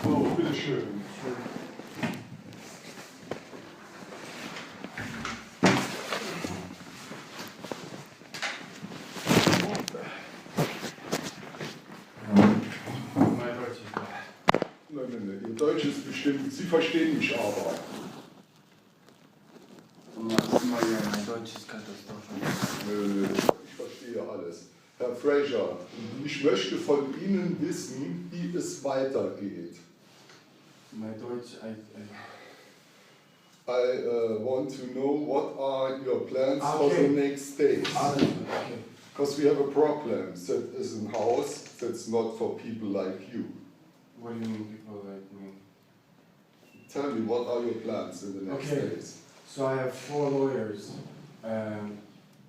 So, bitteschön. Nein, Ihr Deutsch ist bestimmt, Sie verstehen mich aber. Mein Deutsch ist katastrophal. Ich verstehe alles. Herr Fraser, ich möchte von Ihnen wissen, wie es weitergeht. Mein Deutsch, I want to know what are your plans for the next days. Because we have a problem. That is a house that's not for people like you. What do you mean people like me? Tell me, what are your plans in the next days? So I have 4 lawyers.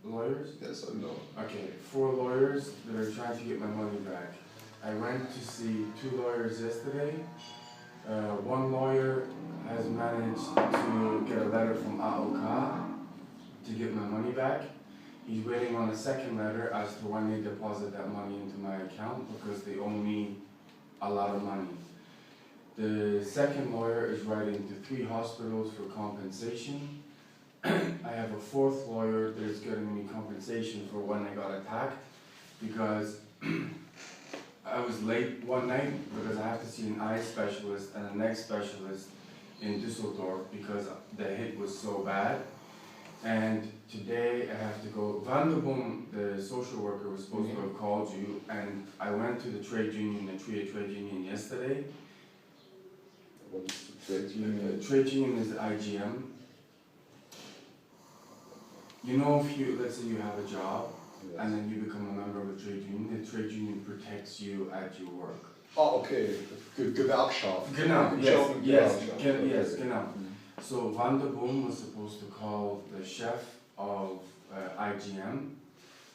Lawyers? Yes or no? Okay, 4 lawyers that are trying to get my money back. I went to see 2 lawyers yesterday. One lawyer has managed to get a letter from AOK to get my money back. He's waiting on a second letter as to when they deposit that money into my account because they owe me a lot of money. The second lawyer is writing to 3 hospitals for compensation. I have a 4th lawyer that is getting me compensation for when I got attacked because I was late one night because I have to see an eye specialist and a neck specialist in Düsseldorf because the hit was so bad. And today I have to go. Vanderboom, the social worker, was supposed to have called you, and I went to the trade union, the TRIA trade union yesterday. What is the trade union? The trade union is the IGM. You know, if you, let's say you have a job, and then you become a member of a trade union, the trade union protects you at your work. Oh, okay. Gewerkschaft. Genau, yes, Okay. genau. So Vanderboom was supposed to call the chef of IGM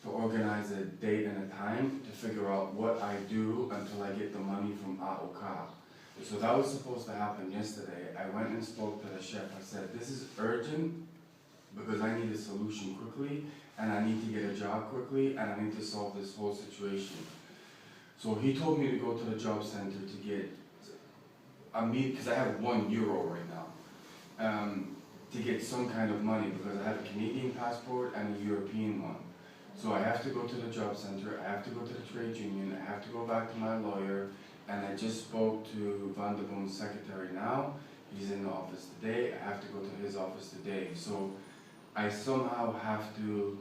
to organize a date and a time to figure out what I do until I get the money from AOK. So that was supposed to happen yesterday. I went and spoke to the chef. I said, this is urgent because I need a solution quickly and I need to get a job quickly and I need to solve this whole situation. So he told me to go to the job center to get a meet, because I have €1 right now. To get some kind of money because I have a Canadian passport and a European one. So I have to go to the job center, I have to go to the trade union, I have to go back to my lawyer, and I just spoke to Vanderboom's secretary now. He's in the office today, I have to go to his office today. So I somehow have to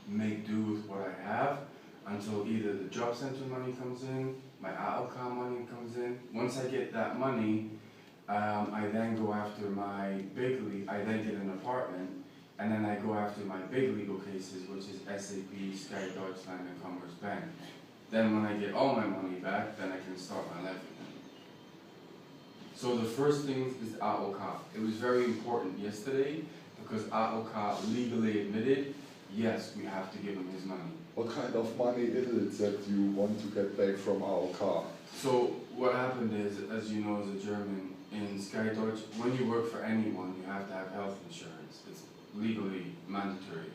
make do with what I have until either the job center money comes in, my AOK money comes in. Once I get that money, I then go after my big league, I then get an apartment, and then I go after my big legal cases, which is SAP, Sky Deutschland, and Commerzbank. Then when I get all my money back, then I can start my life again. So the first thing is AOK. It was very important yesterday because AOK legally admitted, yes, we have to give him his money. What kind of money is it that you want to get back from AOK? So what happened is, as you know as a German, in Sky Deutsch, when you work for anyone, you have to have health insurance. It's legally mandatory.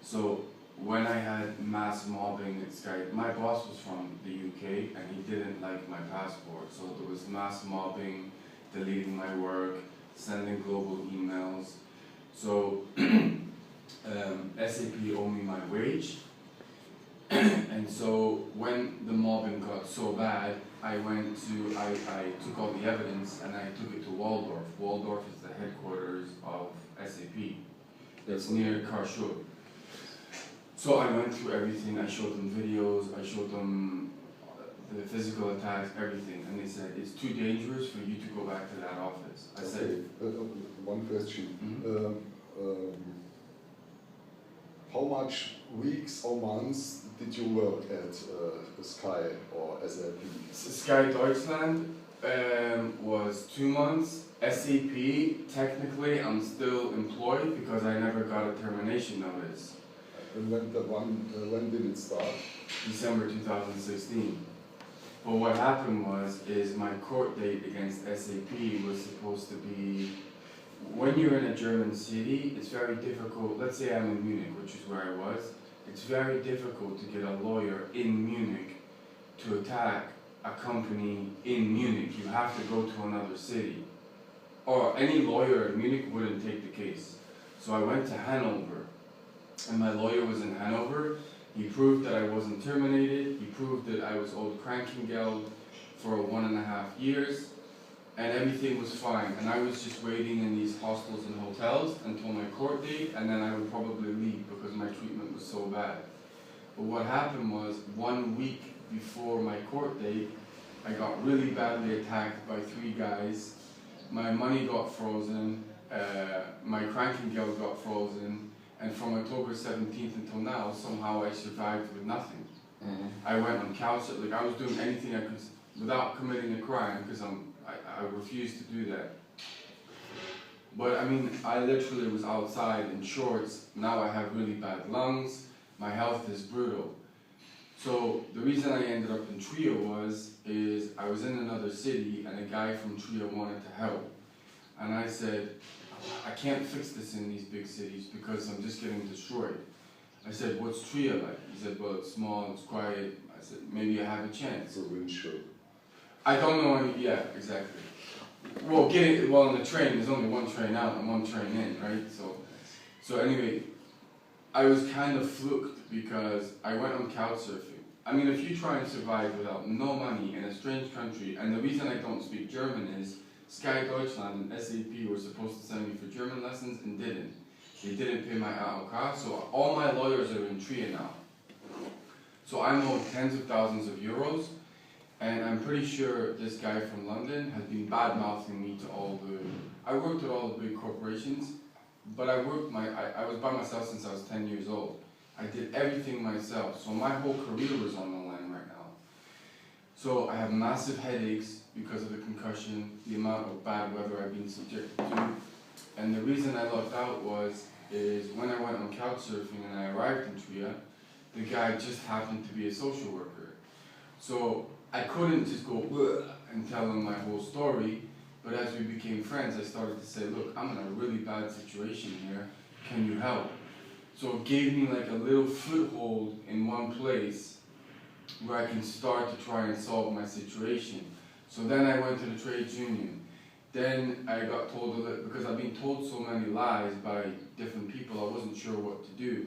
So when I had mass mobbing at Sky, my boss was from the UK and he didn't like my passport. So there was mass mobbing, deleting my work, sending global emails. So SAP owed me my wage. And so when the mobbing got so bad, I took all the evidence and I took it to Waldorf. Waldorf is the headquarters of SAP. It's near Karlsruhe. So I went through everything, I showed them videos, I showed them the physical attacks, everything. And they said, it's too dangerous for you to go back to that office. I said, one question. How much weeks or months did you work at Sky or SAP? Sky Deutschland was 2 months. SAP, technically, I'm still employed because I never got a termination notice. And when did it start? December 2016. But what happened is my court date against SAP was supposed to be, when you're in a German city, it's very difficult. Let's say I'm in Munich, which is where I was. It's very difficult to get a lawyer in Munich to attack a company in Munich. You have to go to another city. Or any lawyer in Munich wouldn't take the case. So I went to Hanover, and my lawyer was in Hanover. He proved that I wasn't terminated. He proved that I was owed Krankengeld for 1.5 years, and everything was fine. And I was just waiting in these hostels and hotels until my court date, and then I would probably leave because my treatment was so bad. But what happened was, 1 week before my court date, I got really badly attacked by 3 guys. My money got frozen, my Krankengeld got frozen, and from October 17th until now, somehow I survived with nothing. I went on couch, like I was doing anything I could without committing a crime, because I refused to do that. But I mean, I literally was outside in shorts. Now I have really bad lungs. My health is brutal. So the reason I ended up in Trier is I was in another city and a guy from Trier wanted to help. And I said, I can't fix this in these big cities because I'm just getting destroyed. I said, what's Trier like? He said, well, it's small, it's quiet. I said, maybe I have a chance. I don't know any, yeah, exactly. Well, on the train, there's only one train out and one train in, right? So anyway, I was kind of fluked because I went on couch surfing. I mean, if you try and survive without no money in a strange country, and the reason I don't speak German is Sky Deutschland and SAP were supposed to send me for German lessons and didn't. They didn't pay my AOK, so all my lawyers are in Trier now. So I'm owed tens of thousands of euros, and I'm pretty sure this guy from London has been bad-mouthing me to all the... I worked at all the big corporations, but I was by myself since I was 10 years old. I did everything myself, so my whole career was on the line right now. So I have massive headaches because of the concussion, the amount of bad weather I've been subjected to. And the reason I lucked out is when I went on couch surfing and I arrived in Trier, the guy just happened to be a social worker. So I couldn't just go and tell him my whole story, but as we became friends, I started to say, look, I'm in a really bad situation here, can you help? So it gave me like a little foothold in one place where I can start to try and solve my situation. So then I went to the trades union. Then I got told, because I've been told so many lies by different people, I wasn't sure what to do.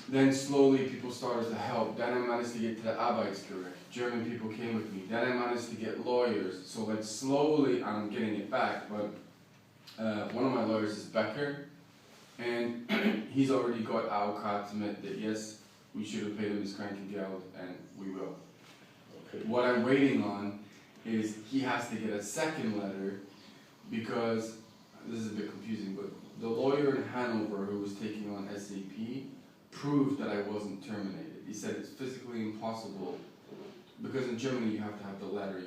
Then slowly people started to help. Then I managed to get to the Arbeitsgericht. German people came with me. Then I managed to get lawyers. So like slowly I'm getting it back, but one of my lawyers is Becker, and he's already got AOK to admit that yes, we should have paid him his Krankengeld, and we will. Okay. What I'm waiting on is he has to get a second letter, because, this is a bit confusing, but the lawyer in Hanover who was taking on SAP proved that I wasn't terminated. He said it's physically impossible, because in Germany you have to have the letter.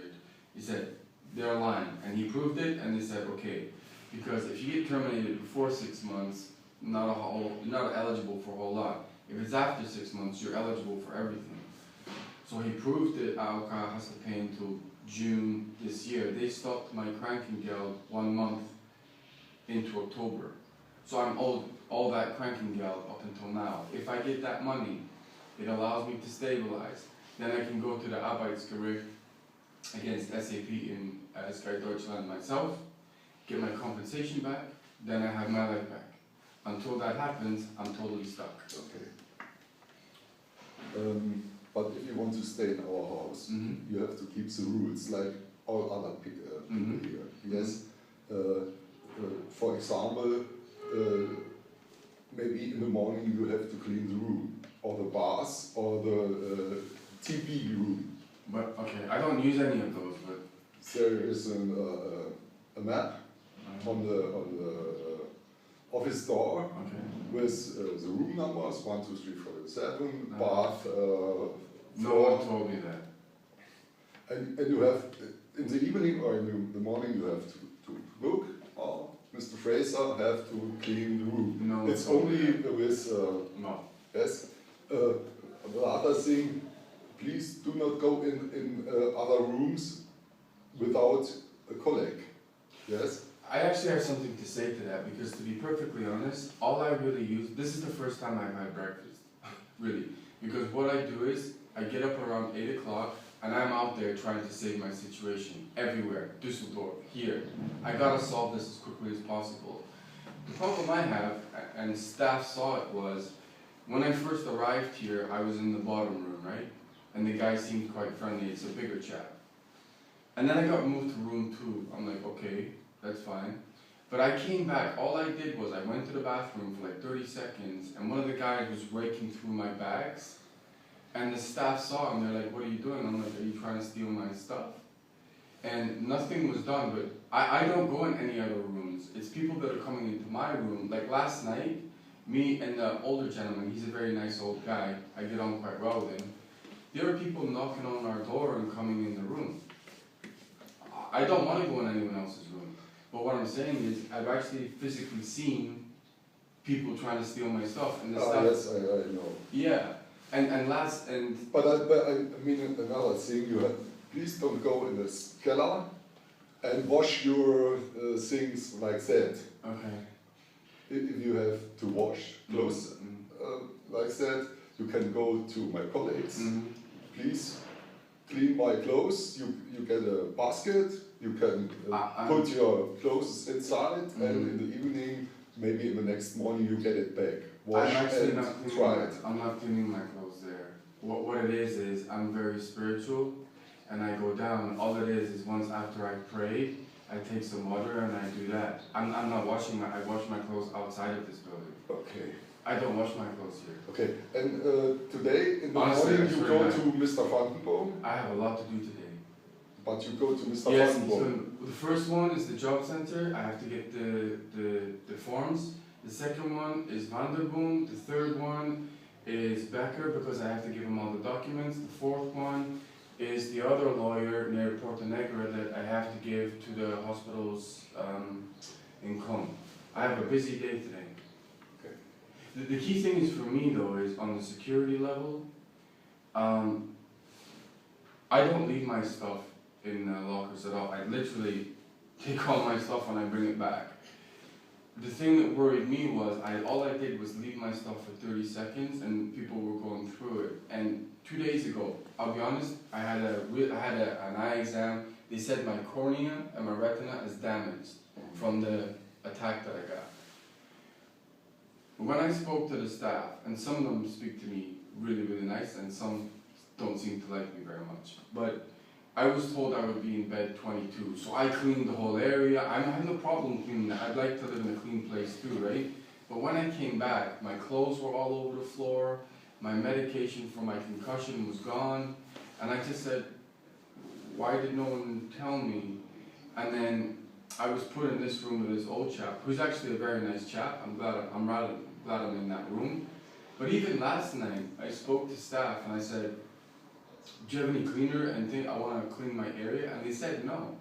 He said, they're lying, and he proved it, and they said, okay, because if you get terminated before 6 months, you're not eligible for a whole lot. If it's after 6 months, you're eligible for everything. So he proved that AOK has to pay until June this year. They stopped my Krankengeld 1 month into October. So I'm owed all that Krankengeld up until now. If I get that money, it allows me to stabilize. Then I can go to the Arbeitsgericht against SAP in Sky Deutschland myself, get my compensation back, then I have my life back. Until that happens, I'm totally stuck. Okay. But if you want to stay in our house, you have to keep the rules like all other people here. Yes. For example, maybe in the morning you have to clean the room, or the bath, or the TV room. But okay, I don't use any of those. But there is a map on the office door with the room numbers 1, 2, 3, 4, 7, bath. No one told me that. And you have in the evening or in the morning you have to look. Oh, Mr. Fraser have to clean the room. No, it's only with no. Yes. The other thing, please do not go in other rooms without a colleague. Yes. I actually have something to say to that, because to be perfectly honest, all I really use, this is the first time I've had breakfast, really, because what I do is, I get up around 8 o'clock, and I'm out there trying to save my situation, everywhere, Düsseldorf, here. I gotta solve this as quickly as possible. The problem I have, and staff saw it, was, when I first arrived here, I was in the bottom room, right? And the guy seemed quite friendly, it's a bigger chap. And then I got moved to room 2, I'm like, okay, that's fine. But I came back, all I did was I went to the bathroom for like 30 seconds, and one of the guys was raking through my bags, and the staff saw him, they're like, what are you doing? I'm like, are you trying to steal my stuff? And nothing was done, but I don't go in any other rooms. It's people that are coming into my room. Like last night, me and the older gentleman, he's a very nice old guy, I get on quite well with him. There are people knocking on our door and coming in the room. I don't want to go in anyone else's room. But what I'm saying is, I've actually physically seen people trying to steal my stuff. And the stuff, yes, I know. Yeah. But I mean, another thing, you have, please don't go in the cellar and wash your things like that. Okay. If you have to wash clothes like that, you can go to my colleagues. Please clean my clothes. You get a basket. You can put your clothes inside, and in the evening, maybe in the next morning, you get it back. Wash and dry it. I'm not cleaning my clothes there. What it is I'm very spiritual, and I go down. All it is once after I pray, I take some water and I do that. I'm not washing I wash my clothes outside of this building. Okay. I don't wash my clothes here. Okay, and today in the Honestly, morning you go to Mr. Vandenboom? I have a lot to do today. But you go to Mr. Yes, Vandenboom? so the first one is the job center. I have to get the forms. The second one is Vandenboom. The third one is Becker, because I have to give him all the documents. The fourth one is the other lawyer near Porto Negro that I have to give to the hospitals in Com. I have a busy day today. The key thing is for me though is on the security level, I don't leave my stuff in lockers at all. I literally take all my stuff and I bring it back. The thing that worried me was all I did was leave my stuff for 30 seconds and people were going through it. And 2 days ago, I'll be honest, I had an eye exam. They said my cornea and my retina is damaged from the attack that I got. When I spoke to the staff, and some of them speak to me really, really nice, and some don't seem to like me very much, but I was told I would be in bed 22, so I cleaned the whole area. I have no problem cleaning that. I'd like to live in a clean place too, right? But when I came back, my clothes were all over the floor, my medication for my concussion was gone, and I just said, why did no one tell me? And then I was put in this room with this old chap, who's actually a very nice chap. I'm glad I'm in that room. But even last night, I spoke to staff and I said, do you have any cleaner and think I want to clean my area? And they said no.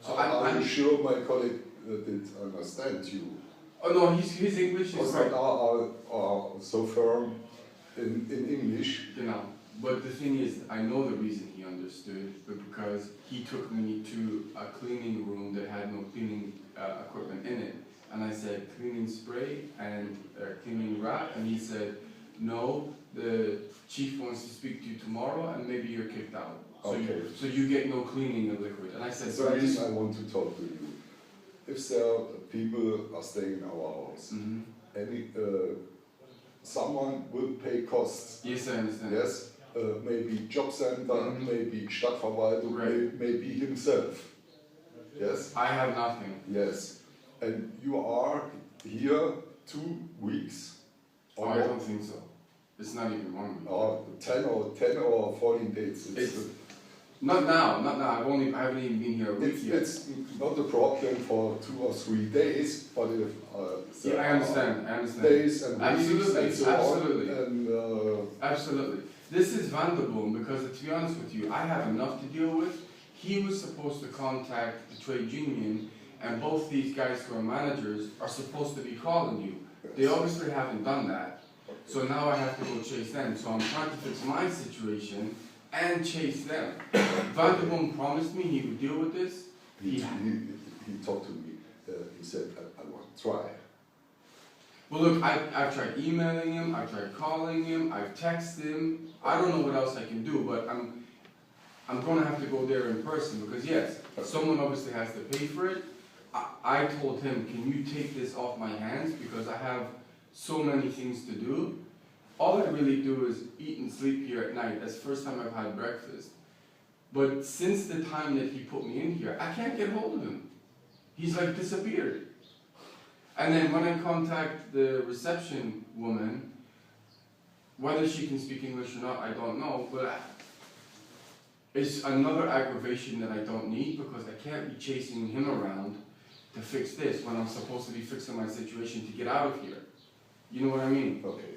So I'm sure my colleague did understand you. Oh no, his English is right. Are so firm in English. You know, but the thing is, I know the reason he understood, but because he took me to a cleaning room that had no cleaning equipment in it. And I said, cleaning spray and cleaning wrap, and he said, no, the chief wants to speak to you tomorrow and maybe you're kicked out. So you get no cleaning of liquid. And I said, so I want to talk to you. If there people are staying in our house, someone will pay costs. Yes, I understand. Yes, maybe job center, maybe Stadtverwaltung, right. maybe himself. Yes? I have nothing. Yes. And you are here 2 weeks? Oh, I don't think so. It's not even 1 week. 10 or 14 days. Not now. I haven't even been here a week yet. It's not a problem for 2 or 3 days, but if yeah, I understand. Days and weeks and so absolutely. On, and, absolutely. This is Vandenboom because, to be honest with you, I have enough to deal with. He was supposed to contact the trade union, and both these guys who are managers are supposed to be calling you. They obviously haven't done that. So now I have to go chase them. So I'm trying to fix my situation and chase them. Vandenboom promised me he would deal with this. He talked to me. He said, I want to try. Well, look, I've tried emailing him, I've tried calling him, I've texted him. I don't know what else I can do, but I'm going to have to go there in person because, yes, someone obviously has to pay for it. I told him, can you take this off my hands because I have so many things to do. All I really do is eat and sleep here at night. That's the first time I've had breakfast. But since the time that he put me in here, I can't get hold of him. He's like disappeared. And then when I contact the reception woman, whether she can speak English or not, I don't know, but it's another aggravation that I don't need because I can't be chasing him around to fix this when I'm supposed to be fixing my situation to get out of here. You know what I mean? Okay.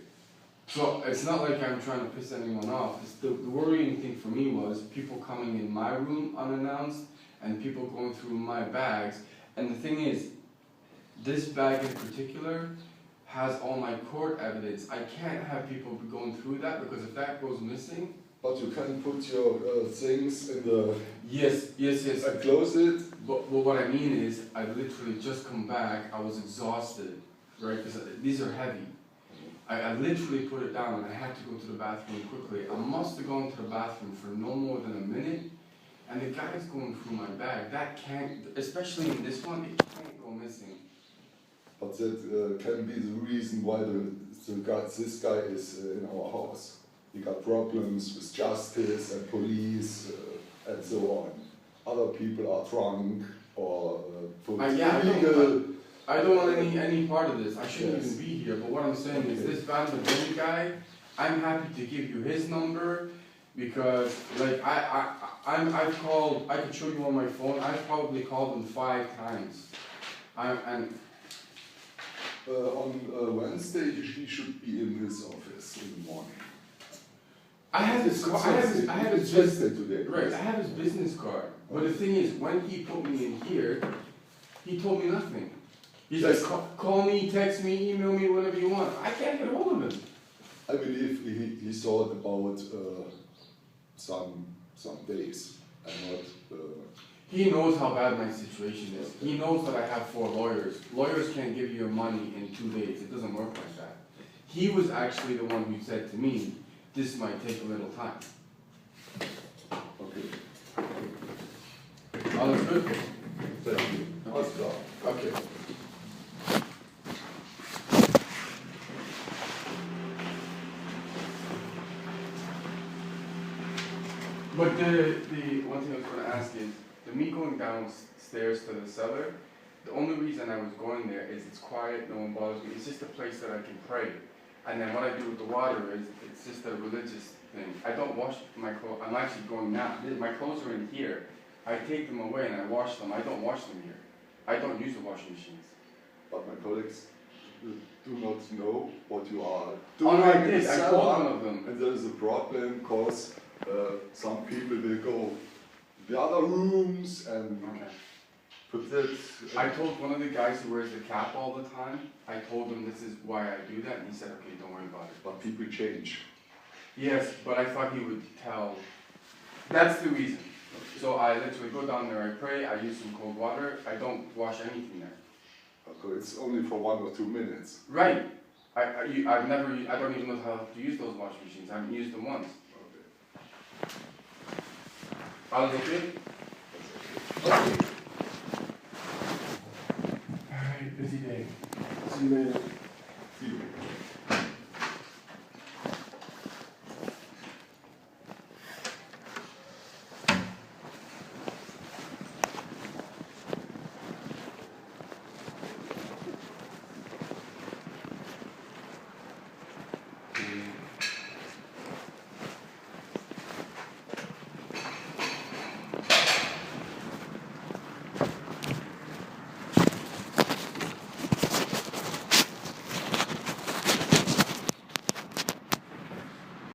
So it's not like I'm trying to piss anyone off. The worrying thing for me was people coming in my room unannounced and people going through my bags. And the thing is, this bag in particular has all my court evidence. I can't have people be going through that because if that goes missing... But you can put your things in the... Yes. And close it. But what I mean is, I've literally just come back, I was exhausted, right? Because these are heavy. I literally put it down and I had to go to the bathroom quickly. I must have gone to the bathroom for no more than a minute. And the guy's going through my bag. That can't, especially in this one, it can't go missing. But that can be the reason why this guy is in our house. He got problems with justice and police and so on. Other people are drunk or illegal. I don't want any part of this. I shouldn't even be here. But what I'm saying is this Van Bedeni guy, I'm happy to give you his number because like I've called, I could show you on my phone, I've probably called him 5 times. On Wednesday, he should be in his office in the morning. I have his business card. But the thing is, when he put me in here, he told me nothing. He's like, call me, text me, email me, whatever you want. I can't get hold of him. I believe he thought about some days and not... He knows how bad my situation is. He knows that I have 4 lawyers. Lawyers can't give you your money in 2 days. It doesn't work like that. He was actually the one who said to me, this might take a little time. Okay. All is good? Thank you. Okay. But the one thing I was going to ask is, me going downstairs to the cellar, the only reason I was going there is it's quiet, no one bothers me. It's just a place that I can pray. And then what I do with the water is, it's just a religious thing. I don't wash my clothes. I'm actually going now. My clothes are in here. I take them away and I wash them. I don't wash them here. I don't use the washing machines. But my colleagues do not know what you are doing. Oh, no, I did. I told one of them. And there is a problem because some people will go the other rooms and put that. I told one of the guys who wears the cap all the time, I told him this is why I do that, and he said, okay, don't worry about it. But people change. Yes, but I thought he would tell. That's the reason. So I literally go down there, I pray, I use some cold water, I don't wash anything there. Okay, it's only for 1 or 2 minutes. Right. I don't even know how to use those washing machines. I haven't used them once. Okay. Alles okay? Okay. Alright, busy day. See you later.